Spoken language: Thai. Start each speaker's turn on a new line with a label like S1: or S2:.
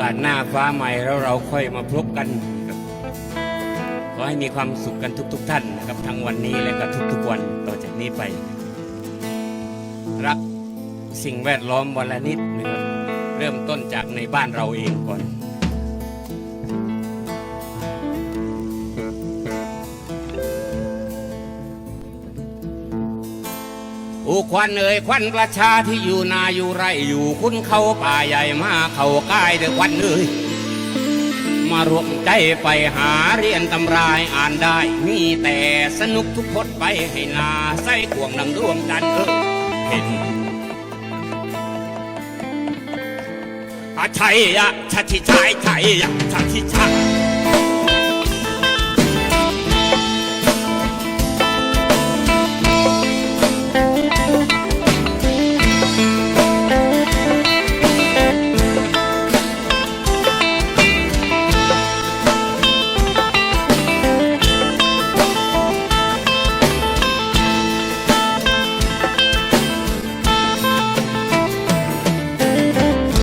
S1: อกาสหน้าฟ้าใหม่แล้วเราค่อยมาพบกันครับขอให้มีความสุขกันทุกท่านนะครับทั้งวันนี้และก็ทุกวันต่อจากนี้ไปรักสิ่งแวดล้อมวันละนิดนะครับเริ่มต้นจากในบ้านเราเองก่อนโอ้ควันเอ่ยควันประชาที่อยู่นาอยู่ไรอยู่คุ้นเขาป่าใหญ่มาเขาใกล้เด้อควันเอ่ยมารวมใจไปหาเรียนตำรายอ่านได้มีแต่สนุกทุกพจน์ไปให้นาใส่กวงดังดวงจันทร์เห็นอาชัยอะชัชิชัยชัยอะชัชิชัย